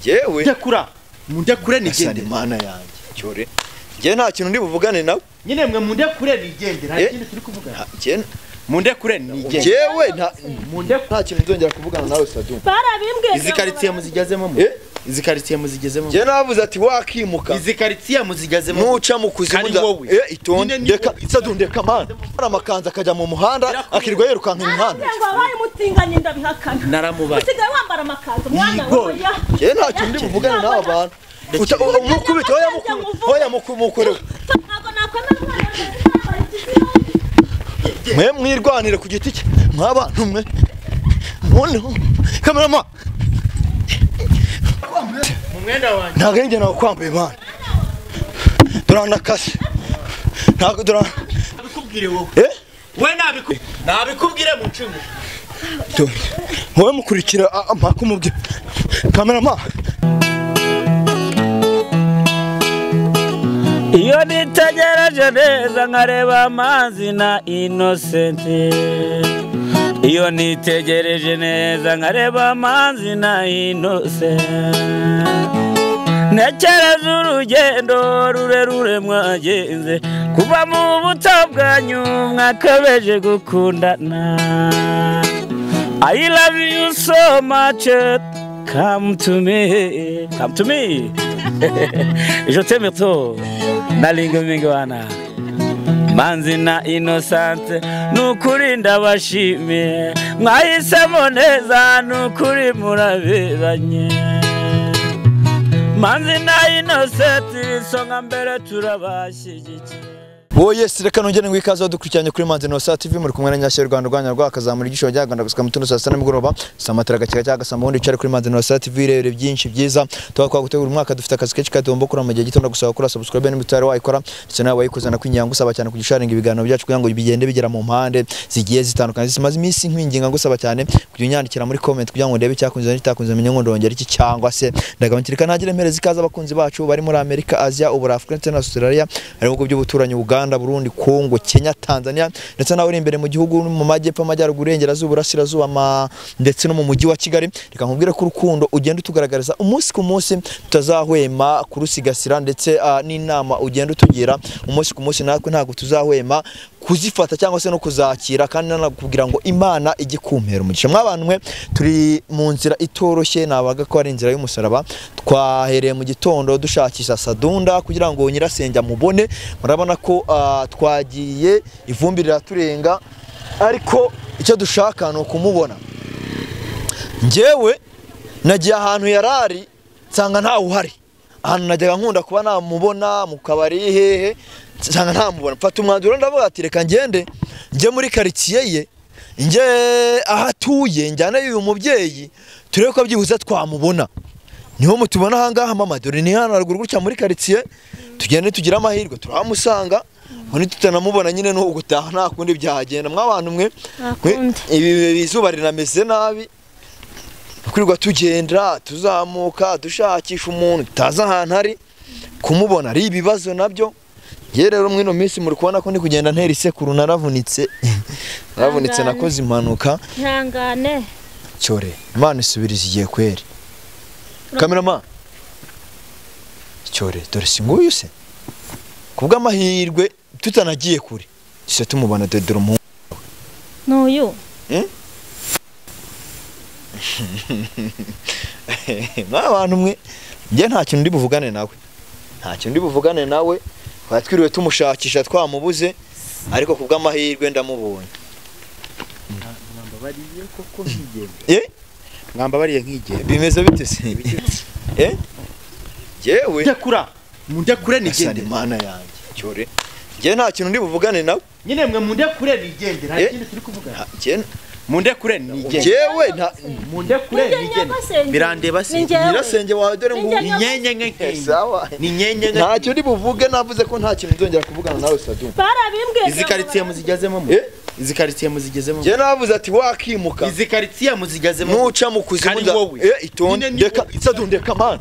Jewe ndekura mundekure nigende Imana yanjye cyore je nta kintu ndi buvugane nawe nyine mwe mundekure nigende nta kintu turi kuvugana mundekure nigende jewe nta kintu nzongera kuvugana nawe Sadun barabimbwiye izi quartier muzigezemo izi quartier muzigezemo je navuze ati wakimuka izi quartier muzigezemo nuca mu kuzimu itonde ndeka Sadun ndeka man amakanza akajya mu muhanda akirwa yerukanka imihanda ngo abaye mutinganye ndabihakana naramubaye usigaye wambara amakanzu mwana oya je nta kintu ndi buvugane nawe abantu umukubita oya mukorewe ntabwo nakwemera mwe mwirwanire ku giti cye mwabantu mwe noneho kamerama mu mwenda wanjye ntabwo ari njye nawe kwambaye man duranakase ntabwo nabikubwire wowe we nabikubwire mu ncungu wowe mukurikira amakumuge kamerama iyo nitegereje neza nkareba amazi na Innocent iyo nitegereje neza nkareba amazi na Innocent ntekereza urugendo rurerure mwagenze kuva mu buto bwanyu mwakabeje gukundana I love you so much come to me je t'aime trop nalinga mingi wana manzi na Innocent nukuri ndabashimiye mwahisemo neza nukuri muraberanye manzi na Innocent isonga mbere turabashyigikiye yes reka nongere ngo ikaze dukurikiranye kuri Manzi Innocent TV muri kumwe na Nyashya Rwanda Rwanda rwakazamura igisho ryaganda gusuka mutuno saa 7 nimugoroba samatera gakeka cyagasamba ubundi cyari kuri Manzi Innocent TV rero byinshi byiza twakwa gutegura umwaka dufite akazi kenshi kadombo kuri mu gihe gitondo gusaba kuri subscribe n'imutare wayikora ndetse nawe wayikuzana kwinyanga gusaba cyane kugisharinga ibiganiro byacu kugira ngo bigende bigera mu mpande zigiye zitandukanye zimaze iminsi nkwinginga gusaba cyane kunyandikira muri comment kugira ngo ndebe cyakunze n'itakunze menye ngo ndongera iki cyangwa se ndagabantirika ntagire impereza ikaza abakunzi bacu bari muri Amerika Asia Uburafuka ndetse na Australia harimo ku by'ubuturanyi Uganda Burundi Kongo Kenya Tanzania ndetse nawe uri imbere mu gihugu mu majyepfo amajyaruguru y'Engerazuba Burasirazuba ndetse no mu mujyi wa Kigali reka nkubwire ko urukundo ugenda utugaragariza umunsi ku munsi tutazahwema kurusigasira ndetse n'inama ugenda utugira umunsi ku munsi natwe ntabwo tuzahwema kuzifata cyangwa se no kuzakira kandi nanakubwira ngo Imana ijye kumpera umugisha mw'abantu mwe turi mu nzira itoroshye nabaga ko ari inzira y'umusaraba twahereye mu gitondo dushakisha Sadunda kugira ngo nyirasenge amubone murabona ko twagiye ivumbi riraturenga ariko icyo dushaka no kumubona njyewe nagiye ahantu yarari nsanga nta uhari ahantu najyaga nkunda kuba namubona mu kabari hehe nsanga ntamubona mfata umwanzuro ndavuga ati reka ngende njye muri quartier ye njye ahatuye njyana uyu mubyeyi turebe ko byibuze twamubona niho mutubona hangaha mama dore ni hano haruguru gutya muri quartier tugende tugira amahirwe turamusanga Oni tutanamubona nyine no gutaha nta kundi byagenda mw'abantu mwe ibi bizuba rinameze nabi kwirirwa tugenda tuzamuka dushakisha umuntu taza ahantu hari kumubona ari ibibazo nabyo ye rero mwino minsi muri kubona ko ndi kugenda ntera isekuru naravunitse nakoze impanuka ntangane cyore Imana isubiriza igiye kweri cameraman cyore dore singuyu se kubwa amahirwe tutanagiye kure se tumubona dore mu n'uyu n'abantu mwe njye nta kintu ndi buvugane nawe twatwiriwe tumushakisha twamubuze ariko kubwa amahirwe ndamubonye mwambabariye koko nkigende mwambabariye nkigende bimeze bite se jewe ndekure nigende Imana yanjye cyore njye nta kintu ndi buvugane nawe nyine mwe mundekure nigende nta kintu turi kuvugana mundekure nigende jewe mundekure nigende birandeba se nyirasenge wawe dore ngo inyenye sawa ni nyenye ntacyo ndi buvuge navuze ko nta kintu nzongera kuvugana nawe Sadun barabimbwiye izi quartier muzigezemo izi quartier muzigezemo je navuze ati wakimuka izi quartier muzigezemo nuca mu kuzimu itonde ndeka Sadun ndeka man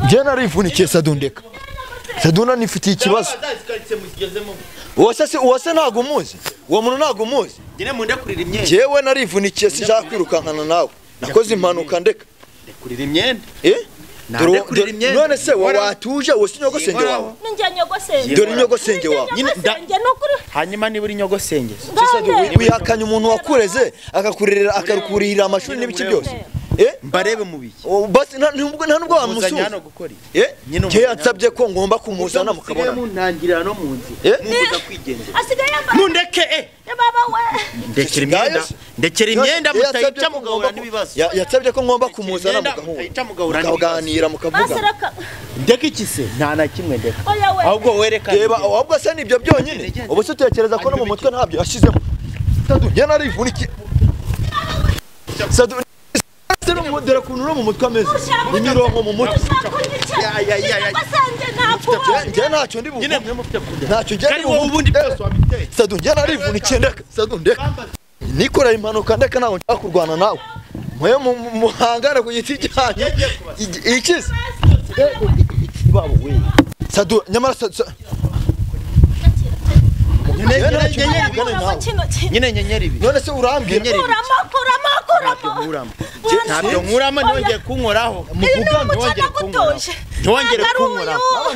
je narivunikiye Sadun ndeka Saduna nifitiye ikibazo wose ntago muzi uwo muntu ntago muzi nyine munde kurira imyenge jewe narivunikiye sishaka kwirukankana nawe nakoze impanuka ndeka kurira imyenda none se watuje wose inyogosenge wawe ninjye nyogosenge dore inyogosenge wawe hanyuma niba uri nyogosenge wihakanye umuntu wakureze akakurira akakurira amashuri n'ibiki byose mbarebe mu biki basi nta nubwo wamusuza njye yansabye ko ngomba kumuzana mukabona muntangirira no mu nzi muvuza kwigendera mundeke baba we ndekera imyenda mutayica mugahura n'ibibazo yansabye ko ngomba kumuzana mukaganira mukavuga ndeke iki se nta na kimwe ndeke ahubwo werekane ahubwo se nibyo byonyine ubu se utekereza ko no mu mutwe ntabyo yashizemo njye narivunikiye dore kuntu no mu mutwe ameze imirongo mu mutwe njye ntacyo ndi buvuge ntacyo njye ubundi byose wabiteye Sadu njye narivunikiye ndeka Sadu ndeka nikorera impanuka ndeka nawe nshaka kurwana nawe mwe muhangana ku giti cyanyu ikize babo we Sadu nyamara nyine nyenyeri ibi none se urambye ntabyo nkurama ntongeye kunkoraho ntongere kunkoraho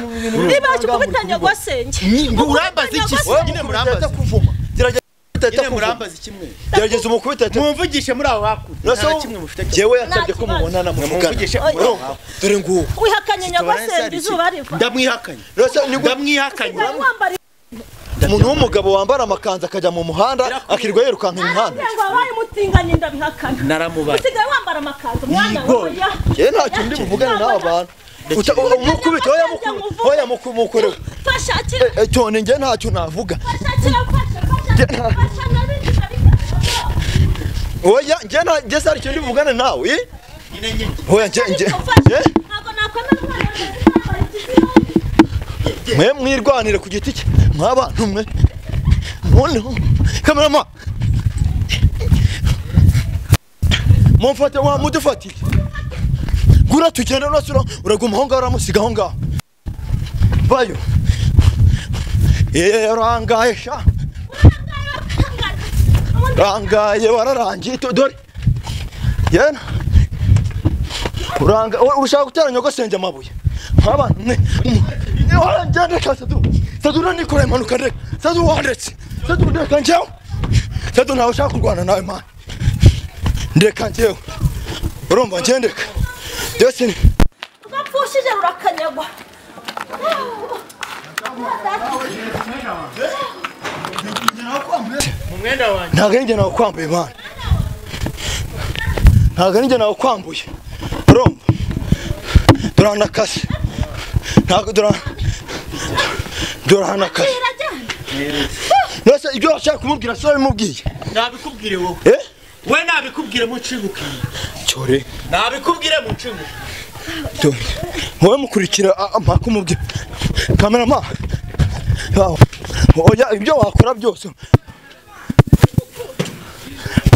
niba ukubitanya gwasenge urambaza iki nyine murambaza nyine murambaza kimwe gerageza umukubita mumvugishe muri aho hakurya nta kimwe mufite jewe yansabye ko mubonana muvugana dore nguwo wihakanye nyagwasenge izuba riva ndamwihakanye umuntu w'umugabo wambara amakanzu akajya mu muhanda akirwa yirukanka imihanda wabaye mutinganye ndabihakana naramubaye usigaye wambara amakanzu mwana oya je ntacyo ndi buvugana n'aba bantu umukubita oya mukorewe twashakira cyone nge ntacyo navuga oya nge sari cyo ndi buvugana nawe oya nge ntabwo nakwemera mwe mwirwanire ku giti cye mwabantu mwe noneho kamerama mumfate wa mudufatiye gura tugenda nasura uraguma aho ngaho uramusigaho ngaho bayo rangaye sha rangaye wararangiye dore yena uranga ushaka gutera nyogosenge amabuye nk'abantu mwe njyane ka Sadu nikora impanuka ndeka Sadu wandetse Sadu ndeka njyewe Sadu ntawe ushaka kurwana nawe mana ndeka njyewe urumva njye ndeka byose ni ugapfushije urakanyagwa ntabwo ari njye nawe kwambuye mana ntabwo ari njye nawe kwambuye urumva duranakase ntabwo duranakase nose ibyo washaka kumubwira so bimubwiye nabikubwire wowe we nabikubwire mu nshibukiye cyore nabikubwire mu nshibukiye wowe mukurikira mpaka umubwira kamerama oya ibyo wakora byose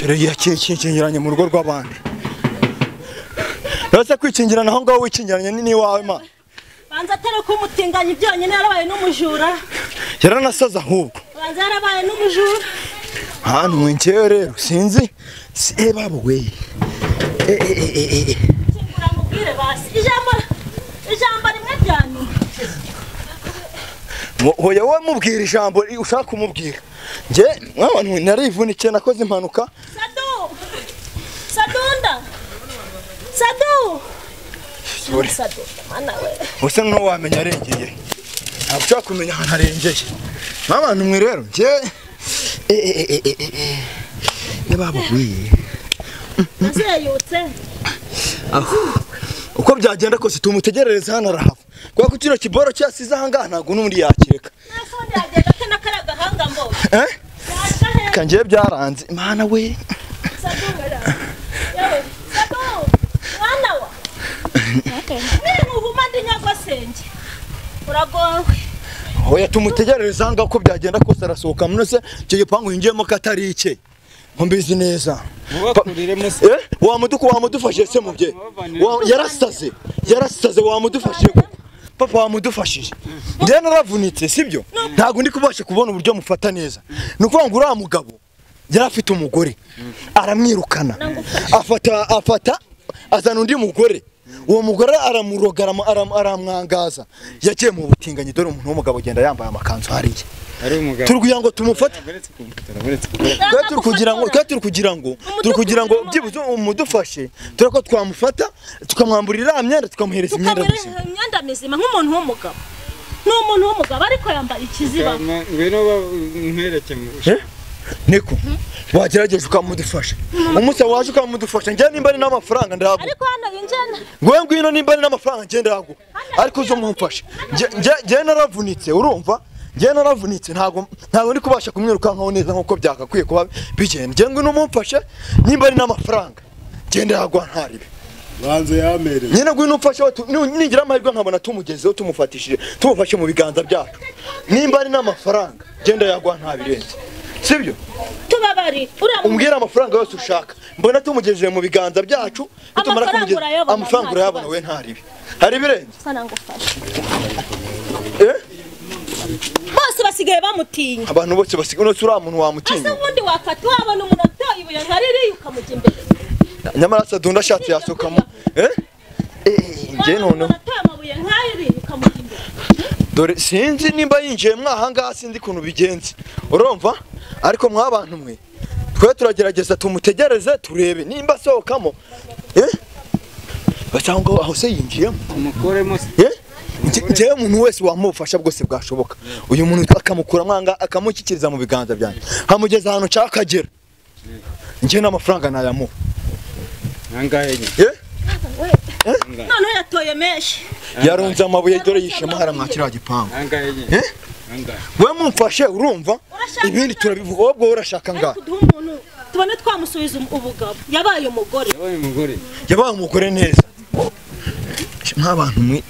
dore yakingiranye mu rugo rw'abandi nose kwikingirana aho ngaho wikingiranye ni wawe ma banza atari ko umutinganye byonyine yarabaye n'umujura yaranasaza ahubwo banza yarabaye n'umujura hano mwenyewe rero sinzi babo we kingura mubwire basi ijambo rimwe ryanyuma hoya wowe mubwira ijambo ushaka kumubwira nge nk'abantu narivunikiye nakoze impanuka Sadu mana we usa n'uwo wamenya arengeye ntabwo ushaka kumenya ahantu arengeye nk'abantu mwe rero nge babo we nazeyutse uko byagenda kose tumutegerereza hano arahava kubera ko kino kiboro cyasize aha ngaha ntabwo n'undi yakireka nasundi yagenda ate n'akaraga hanga mbonye kangiye byaranze mana we Sadu mwana wa ni muhuma ndi nyagosenge uragowe hoya tumutegerereza aha ngaha uko byagenda kose arasohoka munose icyo gipangu yinjiyemo katari ike mbizi neza wamudufashije se mubye yarasaze wamudufashije papa wamudufashije njye naravunitse sibyo ntabwo ndi kubasha kubona uburyo mufata neza nukuvuga ngo uriya mugabo yari afite umugore aramwirukana afata azana undi mugore uwo mugore aramuroga aramwangaza yagiye mu butinganyi dore umuntu w'umugabo agenda yambaye amakanzu hariye turikugira ngo tumufate turi kugira ngo byibuze umudufashe turako twamufata tukamwamburira imyenda tukamuhereza imyenda mizima nk'umuntu w'umugabo n'umuntu w'umugabo ariko yambaye ikiziba ngwino nkwereke niko wagerageje ukamudufasha umunsi waje ukamudufasha njye nimba ari n'amafaranga ndaguha ariko hano yinjena ngwe ngwino nimba ari n'amafaranga njye ndaguha ariko uzo mumfashe njye naravunitse urumva njye naravunitse ntago ndi kubasha kumwirukankaho neza nkuko byakakwiye kuba bigenda njye ngwino mumfashe nimba ari n'amafaranga njye ndaguha ntaribe banze yamereye nyine ngwino umfashe ningira amahirwe nkabona tumugezeho tumufashe mu biganza byacu nimba ari n'amafaranga njye ndayaguha ntabirenze sibyo tubabari umbwira amafaranga yose ushaka mbona tumugejeje mu biganza byacu nitumara kumugeza amafaranga urayabona we ntaribi hari birenze sana ngufasha bose basigaye bamutinya abantu bose basigaye no ura muntu wamutinya ase ubundi wafata wabona umuntu atoye ibuye nkariri ukamujya imbere nyamara sadunda ashatse yasokamo nje noneho atoye amabuye nkariri ukamujya imbere dore sinzi nimba yinjiye mwahanga sinzi kuntu bigenze urumva ariko mwabantu mwe twe turagerageza tumutegereze turebe nimba sokamo basanga aho se yinjiyemo umukoremo njyewe umuntu wese wamufasha bwose bwashoboka uyu muntu akamukura mwanga akamushyikiriza mu biganza byanjye hamugeza ahantu cyakagera njye n'amafaranga nayamuha nangahe none yatoye meshi yarunze amabuye dore yishema haramwakira gipangu nangahe we mumfashe urumva ibindi turabivuga ubwo urashaka nga tubone twamusubiza ubugabo yabaye umugore neza nk'abantu mwe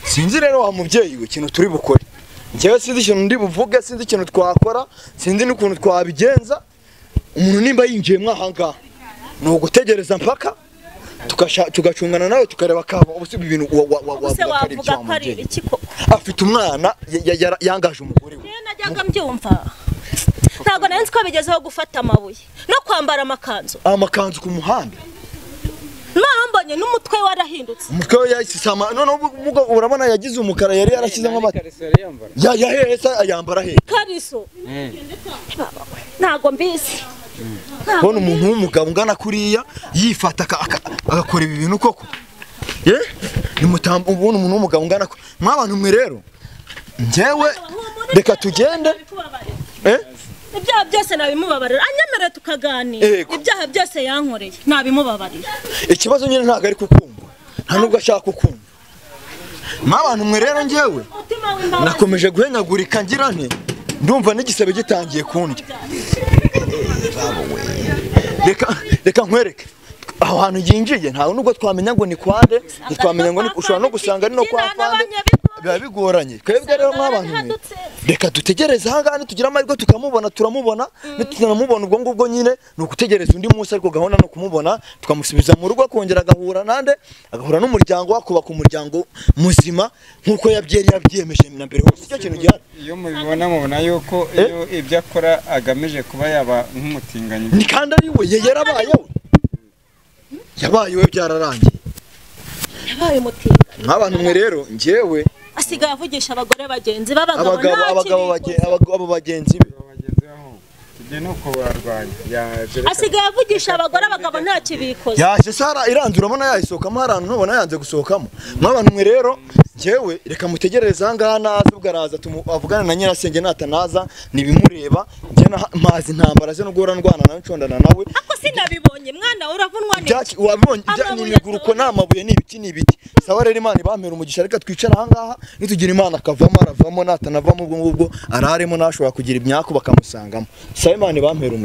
sinzi rero wa mubyeyi we ikintu turi bukore njyewe sinzi ikintu ndi buvuge sinzi ikintu twakora sinzi n'ukuntu twabigenza umuntu nimba yinjiye mwahanga ni ugutegereza mpaka tugacungana nawe tukareba kabo ubusiba ibintu wavuga ko ari iki koko afite umwana yangaje umugore we najyaga mbyumva ntabwo nari nzi ko bigezeho gufata amabuye no kwambara amakanzu ku muhanda mbonye n'umutwe warahindutse umutwe we yasisama none urabona yagize umukara yari yarashyizemo amata yahese ayambara he kariso ntago mbizi bona umuntu w'umugabo ungana kuriya yifata agakora ibi bintu koko ni mutambo ubona umuntu w'umugabo ungana mwabantu mwe rero njyewe reka tugende ibyaha byose nabimubabarira anyemerera tukaganira ibyaha byose yankoreye nabimubabarira ikibazo nyine ntago ari kukumva nta nubwo ashaka kukumva mwabantu mwe rero njyewe nakomeje guhenyagurika ngira nti ndumva n'igisebe gitangiye kundya reka nkwereke aho hantu yinjiye ntawe nubwo twamenya ngo ni kwande ntitwamenya ngo ushobora no gusanga ari no kwa kwande biba bigoranye twebwe rero mwabantu mwe reka dutegereze ahangaha nitugira amahirwe tukamubona turamubona nitutanamubona ubwo ngubwo nyine ni ugutegereza undi munsi ariko gahunda no kumubona tukamusubiza mu rugo akongera agahura nande agahura n'umuryango wakubaka umuryango muzima nkuko yabyemeje na mbere hose icyo kintu gihari iyo mubibona mubona yuko iyo ibyo akora agamije kuba yaba nk'umutinganyi ni kandi ari we yabayewe byararangiye yabaye umutinganyi nk'abantu mwe rero njyewe asigaye avugisha abagore bagenzi abagabo bagenzi be nuko barwanya asigaye avugisha abagore abagabo nta kibikoze yaje sara iranze urabona yayisohokamo harantu ntubona yanze gusohokamo mw'abantu mwe rero njyewe reka mutegereze ahangaha naza ubwo araza avugana na nyirasenge natanaza nibimureba njye mazi intambara ze no guhora ndwana nawe ncondana nawe ako sinabibonye mwana uravunwa n'iki wabibonye n'imiguruko n'amabuye n'ibiti sawa rero Imana ibampera umugisha reka twicara ahangaha nitugira Imana akavamo aravamo natanavamo ubwo ngubwo araremo nashobora kugira imyako bakamusangamo sawa Imana ibampera